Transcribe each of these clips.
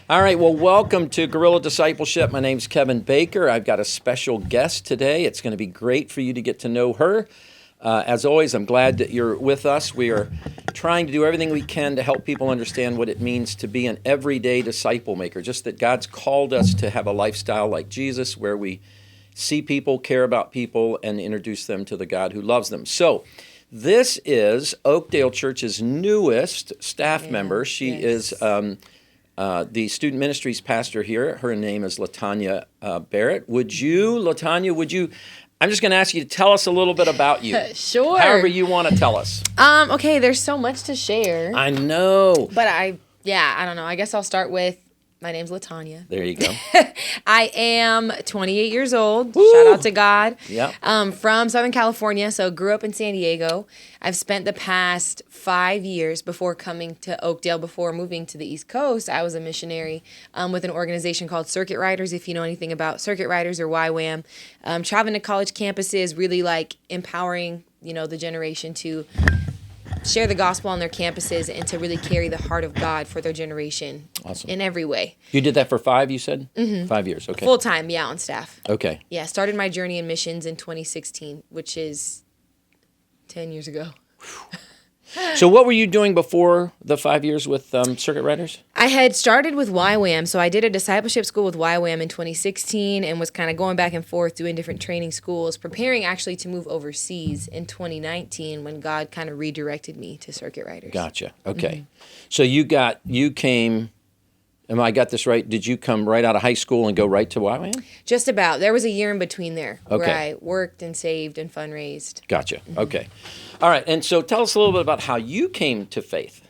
All right, well, welcome to Guerrilla Discipleship. My name's Kevin Baker. I've got a special guest today. It's going to be great for you to get to know her. As always, I'm glad that you're with us. We are trying to do everything we can to help people understand what it means to be an everyday disciple maker, just that God's called us to have a lifestyle like Jesus where we see people, care about people, and introduce them to the God who loves them. So this is Oakdale Church's newest staff member. She is the student ministries pastor here. Her name is LaThania Barrett. LaThania, I'm just going to ask you to tell us a little bit about you. Sure. However you want to tell us. Okay, there's so much to share. I know. But I don't know. I guess I'll start with, my name's LaThania. There you go. I am 28 years old. Woo! Shout out to God. Yeah. From Southern California, so grew up in San Diego. I've spent the past 5 years before coming to Oakdale, before moving to the East Coast. I was a missionary with an organization called Circuit Riders, if you know anything about Circuit Riders or YWAM. Traveling to college campuses, really like empowering, the generation to share the gospel on their campuses and to really carry the heart of God for their generation. Awesome. In every way. You did that for 5, you said? Mm-hmm. 5 years, okay. Full time, on staff. Okay. Yeah, started my journey in missions in 2016, which is 10 years ago. So what were you doing before the 5 years with Circuit Riders? I had started with YWAM, so I did a discipleship school with YWAM in 2016 and was kind of going back and forth doing different training schools, preparing actually to move overseas in 2019 when God kind of redirected me to Circuit Riders. Gotcha. Okay. Mm-hmm. So you came, am I got this right? Did you come right out of high school and go right to YWAM? Just about. There was a year in between there where Okay. I worked and saved and fundraised. Gotcha. Mm-hmm. Okay. All right. And so tell us a little bit about how you came to faith.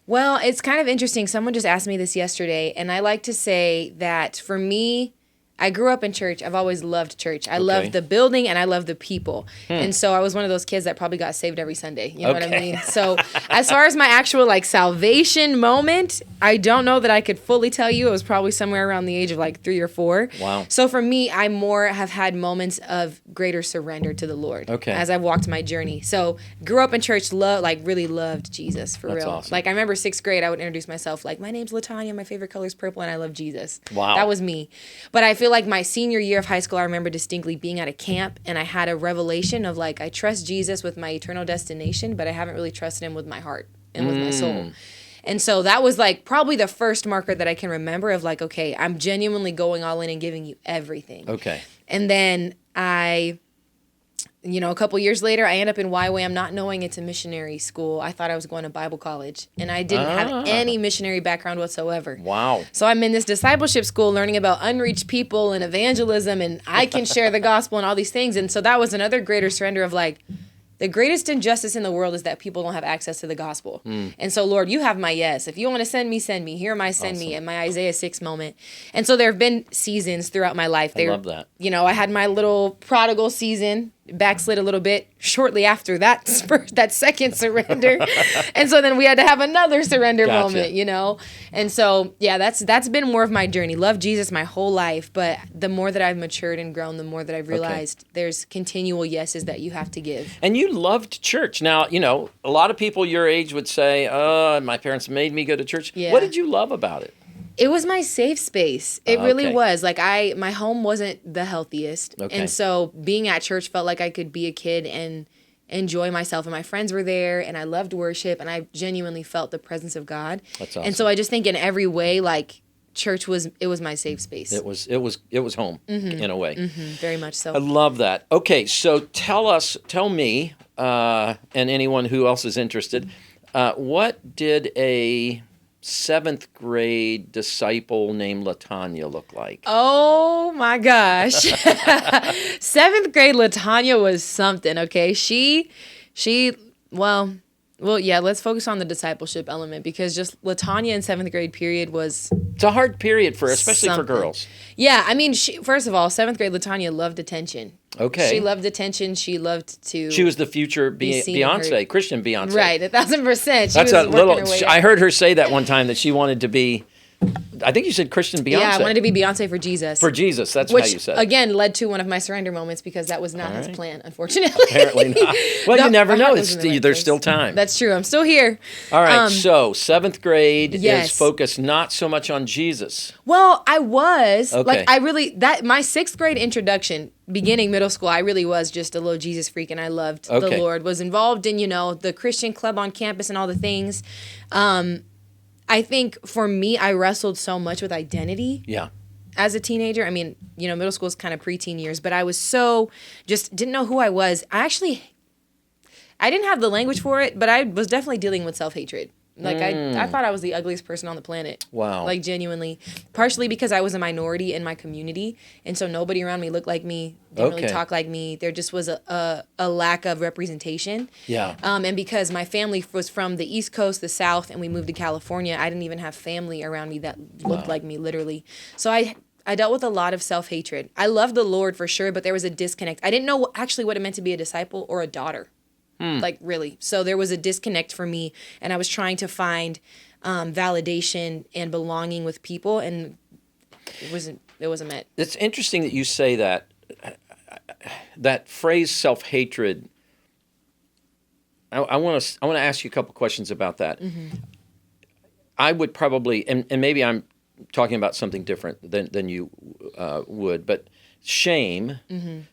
Well, it's kind of interesting. Someone just asked me this yesterday, and I like to say that for me, I grew up in church. I've always loved church. I love the building and I love the people. And so I was one of those kids that probably got saved every Sunday. You know what I mean? So as far as my actual salvation moment, I don't know that I could fully tell you. It was probably somewhere around the age of 3 or 4. Wow. So for me, I more have had moments of greater surrender to the Lord as I've walked my journey. So grew up in church, really loved Jesus for That's real. awesome. I remember 6th grade, I would introduce myself my name's LaThania, my favorite color is purple, and I love Jesus. Wow. That was me. But I feel like my senior year of high school, I remember distinctly being at a camp and I had a revelation of I trust Jesus with my eternal destination, but I haven't really trusted him with my heart and with my soul. And so that was probably the first marker that I can remember of okay, I'm genuinely going all in and giving you everything. Okay. And then a couple years later, I end up in YWAM not knowing it's a missionary school. I thought I was going to Bible college, and I didn't have any missionary background whatsoever. Wow. So I'm in this discipleship school learning about unreached people and evangelism, and I can share the gospel and all these things. And so that was another greater surrender of the greatest injustice in the world is that people don't have access to the gospel. And so, Lord, you have my yes. If you want to send me, send me. Here am I, send me, and my Isaiah 6 moment. And so there have been seasons throughout my life. I love that. I had my little prodigal season, backslid a little bit shortly after that second surrender. And so then we had to have another surrender moment, And so, that's been more of my journey. Love Jesus my whole life, but the more that I've matured and grown, the more that I've realized there's continual yeses that you have to give. And you loved church. Now, a lot of people your age would say, my parents made me go to church. Yeah. What did you love about it? It was my safe space. It really was. My home wasn't the healthiest. Okay. And so being at church felt like I could be a kid and enjoy myself. And my friends were there and I loved worship and I genuinely felt the presence of God. That's awesome. And so I just think in every way, church was my safe space. It was home in a way. Mm-hmm, very much so. I love that. Okay, so tell me, and anyone who else is interested, what did a 7th grade disciple named LaThania look like? Oh my gosh. 7th grade LaThania was something, okay? Let's focus on the discipleship element because just LaThania in 7th grade period was... It's a hard period especially for girls. Yeah, first of all, 7th grade LaThania loved attention. Okay. She loved attention. She loved to... She was the future Beyonce, Christian Beyonce. Right, 1,000%. That's a little... I heard her say that one time that she wanted to be I think you said Christian Beyonce. Yeah, I wanted to be Beyonce for Jesus. For Jesus, that's how you said it. Again, led to one of my surrender moments because that was not his plan, unfortunately. Apparently not. Well, you never know. There's Place. still time. That's true. I'm still here. All right, so 7th grade yes. is focused not so much on Jesus. Well, I was. Okay. Like, my 6th grade introduction, beginning middle school, I really was just a little Jesus freak, and I loved the Lord. Was involved in, the Christian club on campus and all the things. I think for me, I wrestled so much with identity. Yeah. As a teenager. I mean, middle school is kind of preteen years, but I was just didn't know who I was. I didn't have the language for it, but I was definitely dealing with self-hatred. Like, I thought I was the ugliest person on the planet. Wow. Like, genuinely. Partially because I was a minority in my community, and so nobody around me looked like me, didn't really talk like me. There just was a lack of representation. Yeah. And because my family was from the East Coast, the South, and we moved to California, I didn't even have family around me that looked like me, literally. So I dealt with a lot of self-hatred. I loved the Lord for sure, but there was a disconnect. I didn't know actually what it meant to be a disciple or a daughter. Like, really. So there was a disconnect for me, and I was trying to find validation and belonging with people, and it wasn't met. It's interesting that you say that. That phrase self-hatred, I want to ask you a couple questions about that. Mm-hmm. I would probably, and maybe I'm talking about something different than you would, but shame,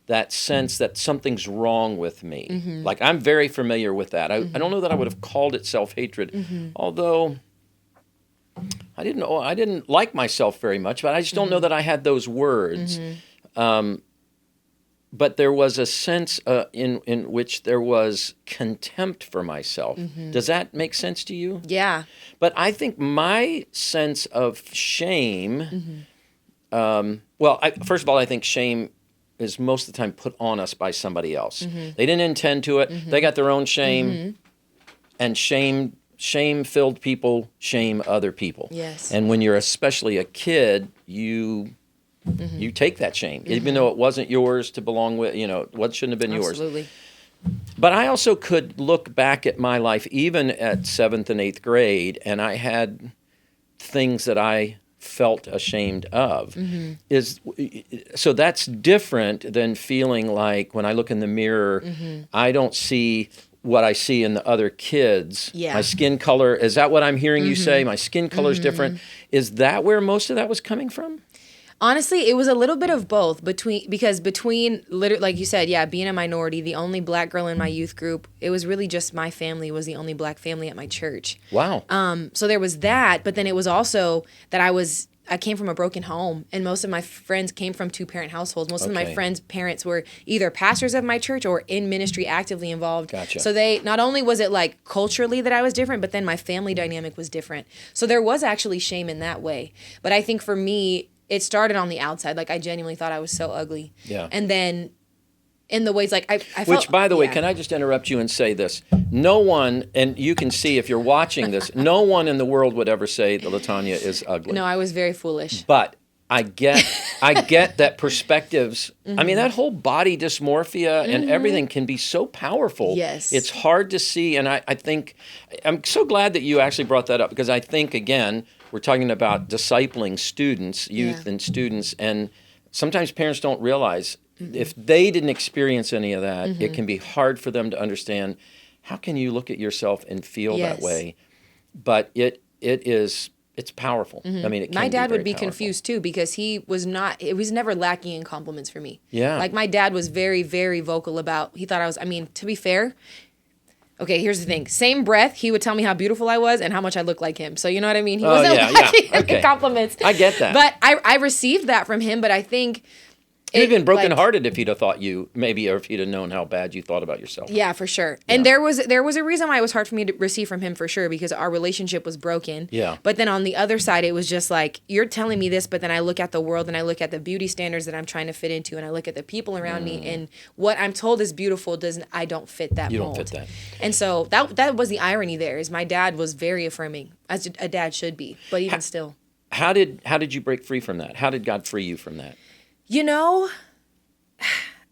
that sense that something's wrong with me. Like, I'm very familiar with that. I don't know that I would have called it self-hatred, although I didn't like myself very much, but I just don't know that I had those words. But there was a sense in which there was contempt for myself. Does that make sense to you? Yeah. But I think my sense of shame, first of all, I think shame is most of the time put on us by somebody else. They didn't intend to it. They got their own shame, and shame-filled people shame other people. Yes. And when you're especially a kid, you take that shame, even though it wasn't yours to belong with, what shouldn't have been yours. Absolutely. But I also could look back at my life, even at 7th and 8th grade, and I had things that I felt ashamed of. So that's different than feeling like when I look in the mirror, I don't see what I see in the other kids. Yeah. My skin color, is that what I'm hearing you say? My skin color is different. Is that where most of that was coming from? Honestly, it was a little bit of both because literally, like you said, being a minority, the only black girl in my youth group, it was really just my family was the only black family at my church. Wow. So there was that, but then it was also that I came from a broken home, and most of my friends came from 2-parent households. Most of my friends' parents were either pastors of my church or in ministry actively involved. Gotcha. So not only was it like culturally that I was different, but then my family dynamic was different. So there was actually shame in that way. But I think for me, it started on the outside. Like, I genuinely thought I was so ugly. Yeah. And then in the ways, like, I felt... Which, by the way, can I just interrupt you and say this? No one, and you can see if you're watching this, no one in the world would ever say that LaThania is ugly. No, I was very foolish. But I get that perspectives, I mean, that whole body dysmorphia and everything can be so powerful. Yes. It's hard to see, and I think, I'm so glad that you actually brought that up, because I think, again, we're talking about discipling students, youth and students, and sometimes parents don't realize if they didn't experience any of that, it can be hard for them to understand, how can you look at yourself and feel that way? But it's powerful. I mean, it can my dad be very would be powerful. confused too, because he was never lacking in compliments for me. Yeah. Like, my dad was very, very vocal about, he thought to be fair, okay, here's the thing. Same breath, he would tell me how beautiful I was and how much I looked like him. So you know what I mean? He wasn't lacking in compliments. I get that. But I received that from him, but I think... You'd have been brokenhearted if he'd have thought you, maybe, or if he'd have known how bad you thought about yourself. Yeah, for sure. Yeah. And there was a reason why it was hard for me to receive from him, for sure, because our relationship was broken. Yeah. But then on the other side, it was just like, you're telling me this, but then I look at the world and I look at the beauty standards that I'm trying to fit into, and I look at the people around me, and what I'm told is beautiful I don't fit that mold. You don't fit that. And so that was the irony there, is my dad was very affirming, as a dad should be, but even still. How did you break free from that? How did God free you from that? You know,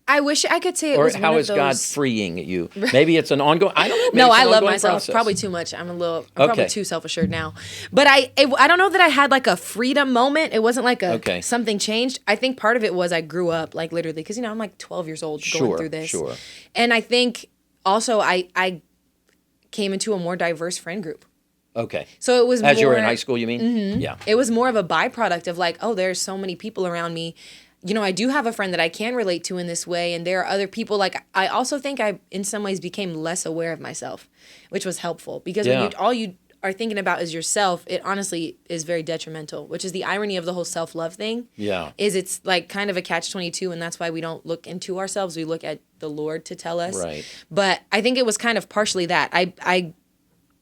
I wish I could say it Or was how one is of God those. freeing you? Maybe it's an ongoing. I don't know. Maybe No, it's an I love ongoing myself process. probably too much. I'm Okay. probably too self-assured now. But I don't know that I had like a freedom moment. It wasn't like something changed. I think part of it was I grew up like literally because I'm like 12 years old going through this. Sure. And I think also I came into a more diverse friend group. Okay. So it was As more, you were in high school, you mean? Mm-hmm. Yeah. It was more of a byproduct of like, oh, there's so many people around me. I do have a friend that I can relate to in this way, and there are other people. Like, I also think I, in some ways, became less aware of myself, which was helpful because when all you are thinking about is yourself, it honestly is very detrimental. Which is the irony of the whole self-love thing. Yeah, is it's like kind of a catch-22, and that's why we don't look into ourselves. We look at the Lord to tell us. Right. But I think it was kind of partially that I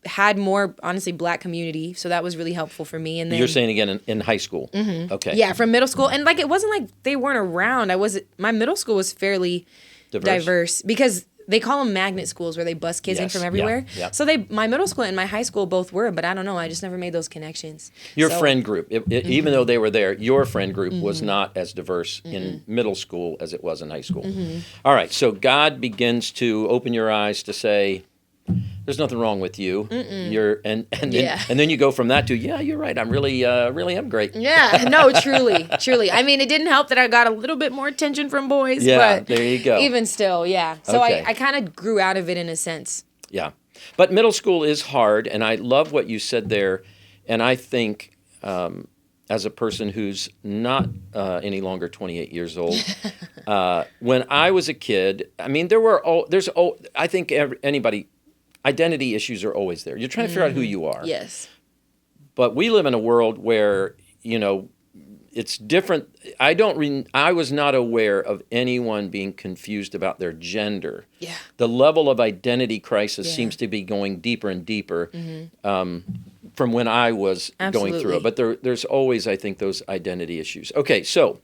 had more, honestly, Black community, so that was really helpful for me. And then you're saying again in high school. Mm-hmm. Okay. Yeah, from middle school, and like it wasn't like they weren't around. My middle school was fairly diverse because they call them magnet schools where they bus kids in from everywhere. Yeah. So my middle school and my high school both were, but I don't know. I just never made those connections. Your friend group, even though they were there, your friend group was not as diverse in middle school as it was in high school. All right, so God begins to open your eyes to say, there's nothing wrong with you. And then you go from that to, yeah, you're right. I'm really am great. Yeah, no, truly. I mean, it didn't help that I got a little bit more attention from boys. Yeah, but there you go. Even still, yeah. So Okay. I kind of grew out of it in a sense. Yeah, but middle school is hard, and I love what you said there. And I think as a person who's not any longer 28 years old, when I was a kid, I mean, I think anybody. Identity issues are always there. You're trying to figure out who you are. Yes. But we live in a world where, it's different. I was not aware of anyone being confused about their gender. Yeah. The level of identity crisis seems to be going deeper and deeper from when I was going through it. But there's always, I think, those identity issues. Okay, so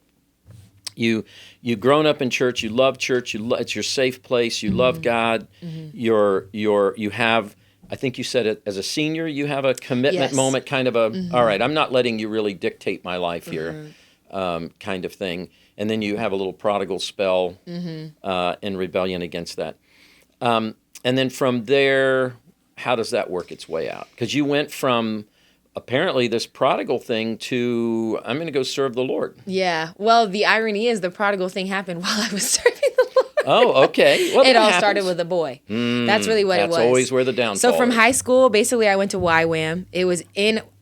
You've grown up in church. You love church. It's your safe place. You love God. You have. I think you said it as a senior. You have a commitment moment, kind of a. All right, I'm not letting you really dictate my life here, kind of thing. And then you have a little prodigal spell in rebellion against that. And then from there, how does that work its way out? Because you went from apparently this prodigal thing to, I'm going to go serve the Lord. Yeah. Well, the irony is the prodigal thing happened while I was serving the Lord. Oh, okay. Well, it all started with a boy. That's really what it was. That's always where the downfall So from is. high school, basically I went to YWAM. It was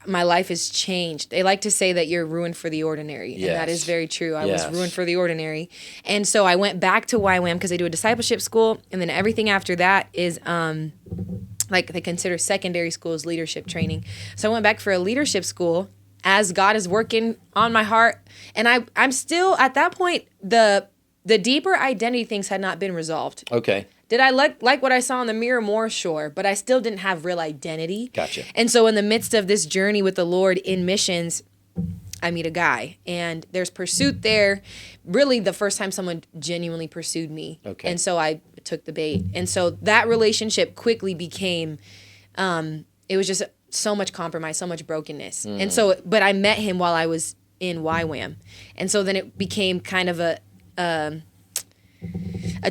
my life has changed. They like to say that you're ruined for the ordinary. And that is very true. I was ruined for the ordinary. And so I went back to YWAM because they do a discipleship school. And then everything after that is like they consider secondary school as leadership training. So I went back for a leadership school as God is working on my heart. And I'm still, at that point, the deeper identity things had not been resolved. Okay. Did I like what I saw in the mirror? More, sure. But I still didn't have real identity. Gotcha. And so in the midst of this journey with the Lord in missions, I meet a guy. And there's pursuit there. Really the first time someone genuinely pursued me. Okay. And so I took the bait. And so that relationship quickly became, it was just so much compromise, so much brokenness. And so, but I met him while I was in YWAM. And so then it became kind of a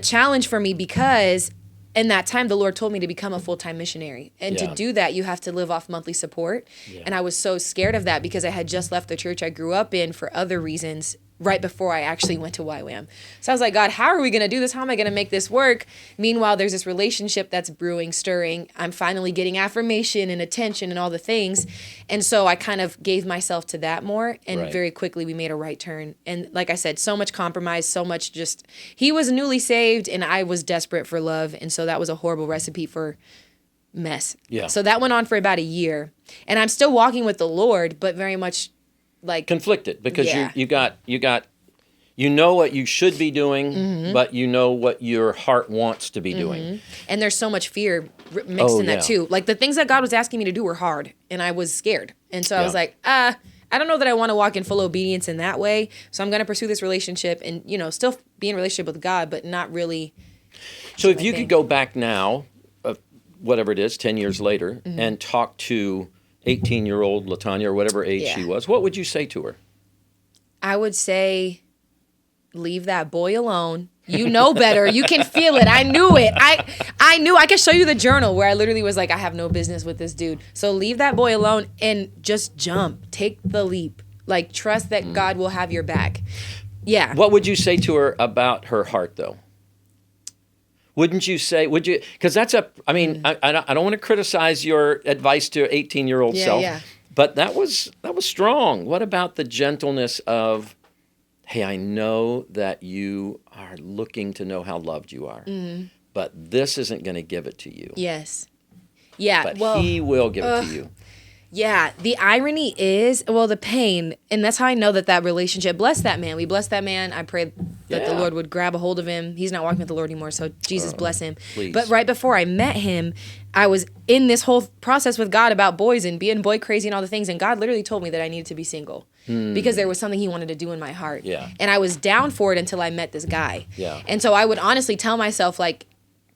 challenge for me because in that time, the Lord told me to become a full-time missionary. And to do that, you have to live off monthly support. Yeah. And I was so scared of that because I had just left the church I grew up in for other reasons right before I actually went to YWAM. So I was like, God, how are we going to do this? How am I going to make this work? Meanwhile, there's this relationship that's brewing, stirring. I'm finally getting affirmation and attention and all the things. And so I kind of gave myself to that more. And very quickly we made a right turn. And like I said, so much compromise, so much just, he was newly saved and I was desperate for love. And so that was a horrible recipe for mess. Yeah. So that went on for about a year. And I'm still walking with the Lord, but very much like conflicted because you know what you should be doing, but you know what your heart wants to be doing. And there's so much fear mixed in that too. Like the things that God was asking me to do were hard and I was scared. And so I was like, I don't know that I want to walk in full obedience in that way. So I'm going to pursue this relationship and, still be in relationship with God, but not really. So if you could go back now, whatever it is, 10 years later, and talk to 18-year-old LaThania or whatever age she was, what would you say to her? I would say, leave that boy alone You know better. You can feel it. I knew it. I knew. I could show you the journal where I literally was like, I have no business with this dude. So leave that boy alone and just jump. Take the leap. Like, trust that God will have your back. Yeah. What would you say to her about her heart, though? Wouldn't you say, would you, because that's I don't want to criticize your advice to your 18-year-old self, but that was strong. What about the gentleness of, hey, I know that you are looking to know how loved you are, but this isn't going to give it to you. Yes. Yeah. But he will give it to you. Yeah. The irony is, the pain, and that's how I know that relationship blessed that man. We blessed that man. I prayed that the Lord would grab a hold of him. He's not walking with the Lord anymore, so Jesus bless him. Please. But right before I met him, I was in this whole process with God about boys and being boy crazy and all the things, and God literally told me that I needed to be single because there was something he wanted to do in my heart. Yeah. And I was down for it until I met this guy. Yeah. And so I would honestly tell myself, like,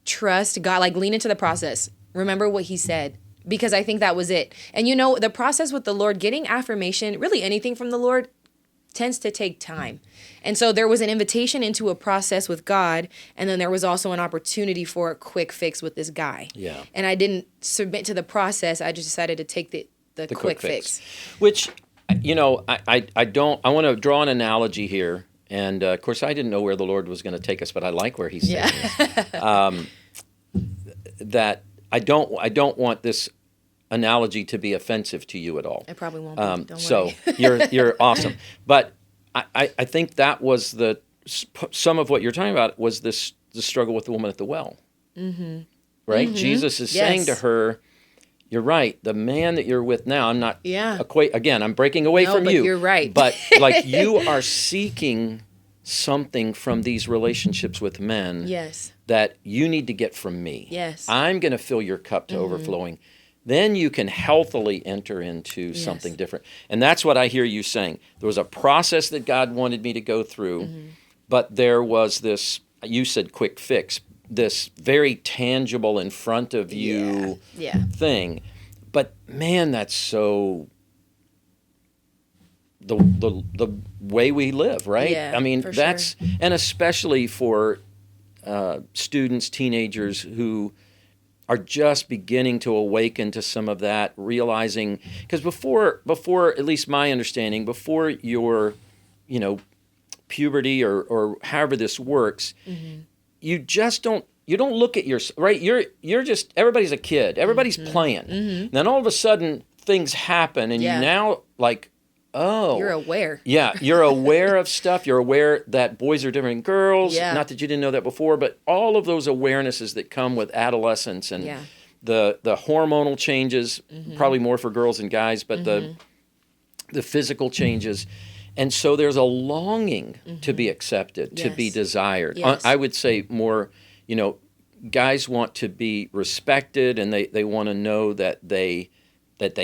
trust God, like, lean into the process. Remember what he said. Because I think that was it. And the process with the Lord, getting affirmation, really anything from the Lord, tends to take time. And so there was an invitation into a process with God, and then there was also an opportunity for a quick fix with this guy. Yeah. And I didn't submit to the process. I just decided to take the quick fix. Which, I want to draw an analogy here. And, of course, I didn't know where the Lord was going to take us, but I like where he's taking us. That I don't want this analogy to be offensive to you at all. It probably won't be. Don't worry. So you're awesome. But I think that was some of what you're talking about was the struggle with the woman at the well. Mm-hmm. Right? Mm-hmm. Jesus is saying to her, you're right. The man that you're with now, I'm not again, I'm breaking away from but you. You're right. But like you are seeking something from these relationships with men that you need to get from me. Yes. I'm going to fill your cup to overflowing. Then you can healthily enter into something different. And that's what I hear you saying. There was a process that God wanted me to go through, but there was this, you said quick fix, this very tangible in front of you thing. But man, that's so the way we live, right? Yeah, I mean, that's and especially for students, teenagers who are just beginning to awaken to some of that, realizing, because before, at least my understanding, before your, puberty or however this works, you don't look at right? You're just, everybody's a kid. Everybody's playing. And then all of a sudden things happen and you now like, oh. You're aware. Yeah, you're aware of stuff. You're aware that boys are different than girls. Yeah. Not that you didn't know that before, but all of those awarenesses that come with adolescence and the hormonal changes, probably more for girls than guys, but the physical changes. And so there's a longing to be accepted, to be desired. Yes. I would say more, guys want to be respected and they want to know that they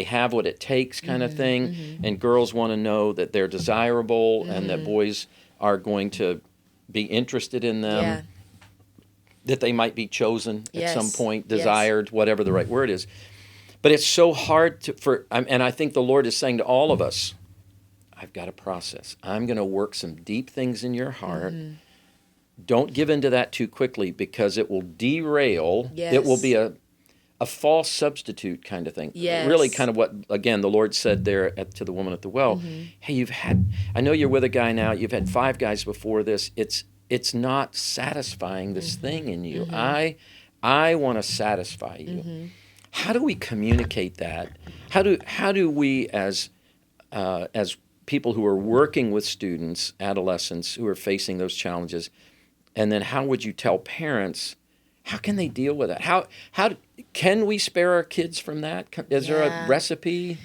have what it takes kind of thing, and girls want to know that they're desirable and that boys are going to be interested in them, that they might be chosen at some point, desired, whatever the right word is. But it's so hard and I think the Lord is saying to all of us, I've got a process. I'm going to work some deep things in your heart. Don't give into that too quickly because it will derail. It will be a false substitute kind of thing. Yes. Really kind of what, again, the Lord said there to the woman at the well. Hey, I know you're with a guy now. You've had 5 guys before this. It's not satisfying this thing in you. I want to satisfy you. How do we communicate that? How do we as people who are working with students, adolescents who are facing those challenges, and then how would you tell parents, how can they deal with that? How can we spare our kids from that? Is there a recipe?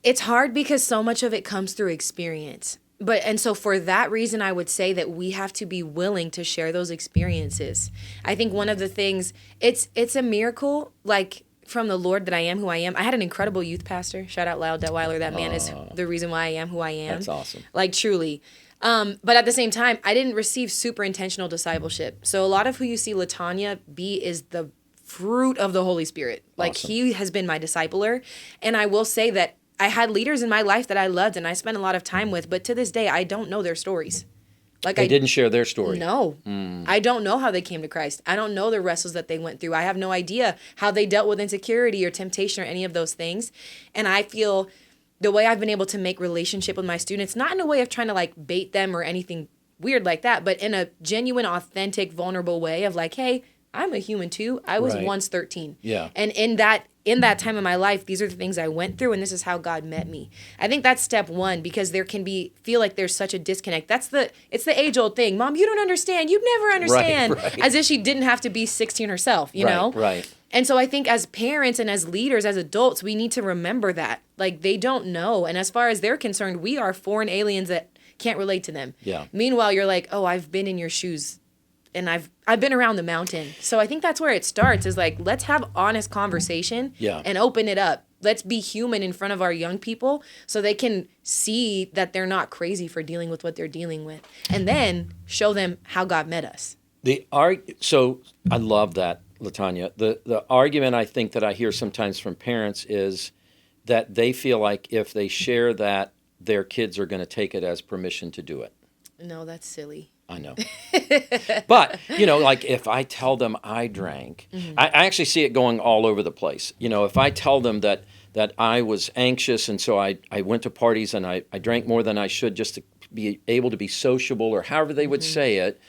It's hard because so much of it comes through experience. And so for that reason, I would say that we have to be willing to share those experiences. I think one of the things, it's a miracle, like from the Lord, that I am who I am. I had an incredible youth pastor. Shout out Lyle Detweiler. That man is the reason why I am who I am. That's awesome. Like truly. But at the same time, I didn't receive super intentional discipleship. So a lot of who you see LaThania be is the fruit of the Holy Spirit. Like Awesome. He has been my discipler. And I will say that I had leaders in my life that I loved and I spent a lot of time with, but to this day, I don't know their stories. Like They didn't share their story. No. I don't know how they came to Christ. I don't know the wrestles that they went through. I have no idea how they dealt with insecurity or temptation or any of those things. And I feel the way I've been able to make relationship with my students, not in a way of trying to like bait them or anything weird like that, but in a genuine, authentic, vulnerable way of like, hey, I'm a human too. I was once 13. Yeah. And in that time of my life, these are the things I went through, and this is how God met me. I think that's step one, because there can feel like there's such a disconnect. It's the age old thing. Mom, you don't understand. You'd never understand. Right. As if she didn't have to be 16 herself, you know? Right. And so I think as parents and as leaders, as adults, we need to remember that. Like, they don't know. And as far as they're concerned, we are foreign aliens that can't relate to them. Yeah. Meanwhile, you're like, oh, I've been in your shoes. And I've been around the mountain. So I think that's where it starts, is like, let's have honest conversation and open it up. Let's be human in front of our young people so they can see that they're not crazy for dealing with what they're dealing with. And then show them how God met us. So I love that, LaThania. The argument I think that I hear sometimes from parents is that they feel like if they share that, their kids are going to take it as permission to do it. No, that's silly. I know. But, like if I tell them I drank, I actually see it going all over the place. If I tell them that I was anxious and so I went to parties and I drank more than I should just to be able to be sociable, or however they would say it,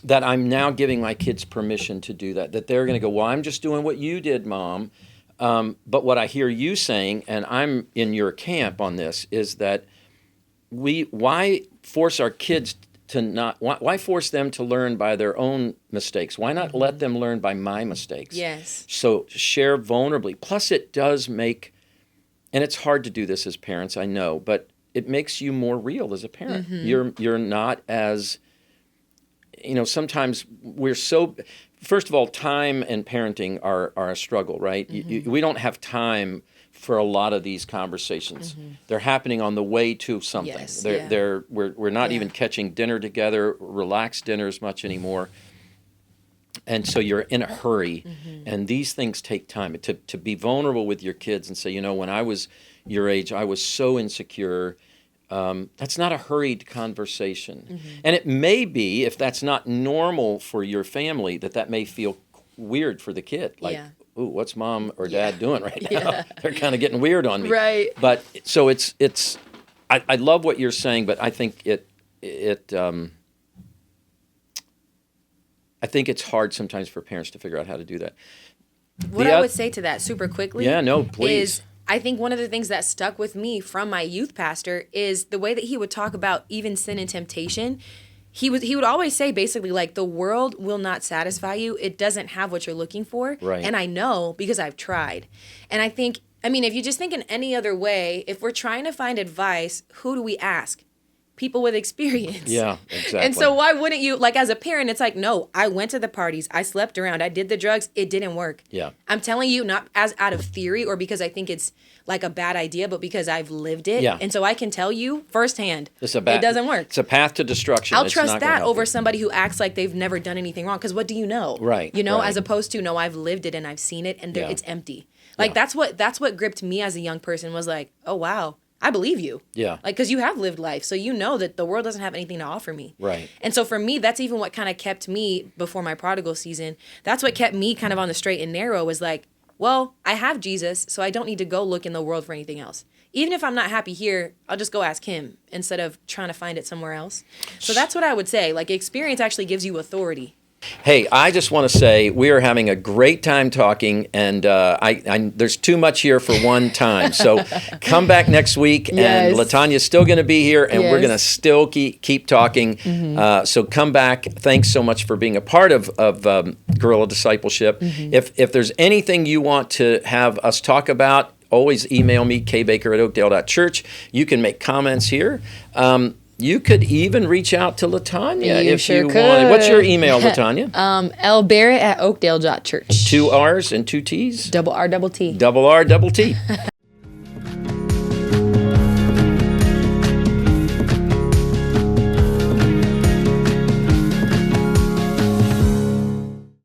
that I'm now giving my kids permission to do that they're going to go, well, I'm just doing what you did, Mom. But what I hear you saying, and I'm in your camp on this, is that why force our kids why force them to learn by their own mistakes? Why not let them learn by my mistakes? Yes. So share vulnerably. Plus it does make, and it's hard to do this as parents, I know, but it makes you more real as a parent. You're not as, sometimes first of all, time and parenting are a struggle, right? We don't have time for a lot of these conversations. They're happening on the way to something. Yes, We're not even catching dinner together, relaxed dinners much anymore. And so you're in a hurry, and these things take time. To be vulnerable with your kids and say, when I was your age, I was so insecure. That's not a hurried conversation. And it may be, if that's not normal for your family, that may feel weird for the kid. Like, ooh, what's Mom or Dad doing right now? They're kind of getting weird on me. Right. But so I love what you're saying, but I think I think it's hard sometimes for parents to figure out how to do that. What I would say to that super quickly please. is I think one of the things that stuck with me from my youth pastor is the way that he would talk about even sin and temptation. He would always say basically like, the world will not satisfy you. It doesn't have what you're looking for. Right. And I know because I've tried. And I think, if you just think in any other way, if we're trying to find advice, who do we ask? People with experience. Yeah, exactly. And so why wouldn't you, like as a parent, it's like, no, I went to the parties, I slept around, I did the drugs, it didn't work. Yeah. I'm telling you, not as out of theory or because I think it's like a bad idea, but because I've lived it. Yeah. And so I can tell you firsthand, it it doesn't work. It's a path to destruction. I'll It's trust not gonna that help over you. somebody who acts like they've never done anything wrong. Because what do you know? Right. Right. As opposed to, no, I've lived it and I've seen it and Yeah. it's empty. Like Yeah. that's what gripped me as a young person, was like, oh, wow, I believe you. Yeah. Like, because you have lived life. So you know that the world doesn't have anything to offer me. Right. And so for me, that's even what kind of kept me before my prodigal season. That's what kept me kind of on the straight and narrow, was like, well, I have Jesus, so I don't need to go look in the world for anything else. Even if I'm not happy here, I'll just go ask him instead of trying to find it somewhere else. So that's what I would say. Like, experience actually gives you authority. Hey, I just want to say we are having a great time talking, and there's too much here for one time. So come back next week, Yes. and LaThanya's still going to be here, and we're Yes. going to still keep talking. So come back. Thanks so much for being a part of Guerrilla Discipleship. If there's anything you want to have us talk about, always email me, kbaker@oakdale.church. You can make comments here. You could even reach out to LaThania You if sure you could. wanted. What's your email, LaThania? lbarrett@oakdale.church. 2 R's and 2 T's? Double R, double T. Double R, double T.